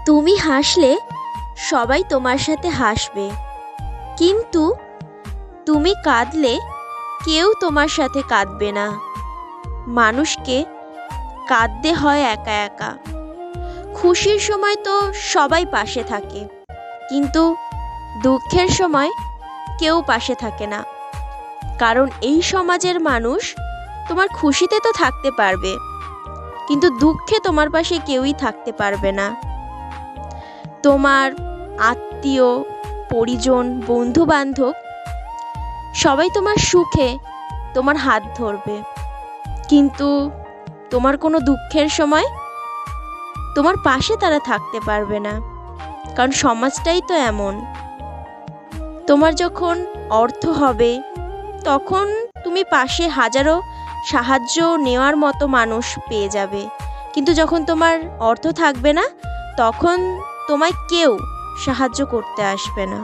তুমি হাসলে সবাই তোমার সাথে হাসবে, কিন্তু তুমি কাঁদলে কেউ তোমার সাথে কাঁদবে না। মানুষকে কাঁদতে হয় একা একা। খুশির সময় তো সবাই পাশে থাকে, কিন্তু দুঃখের সময় কেউ পাশে থাকে না। কারণ এই সমাজের মানুষ তোমার খুশিতে তো থাকতে পারবে, কিন্তু দুঃখে তোমার পাশে কেউই থাকতে পারবে না। তোমার আত্মীয়, পরিজন, বন্ধু বান্ধব সবাই তোমার সুখে তোমার হাত ধরবে, কিন্তু তোমার কোনো দুঃখের সময় তোমার পাশে তারা থাকতে পারবে না। কারণ সমাজটাই তো এমন। তোমার যখন অর্থ হবে তখন তুমি পাশে হাজারো সাহায্য নেওয়ার মতো মানুষ পেয়ে যাবে, কিন্তু যখন তোমার অর্থ থাকবে না তখন তোমায় কেউ সাহায্য করতে আসবে না।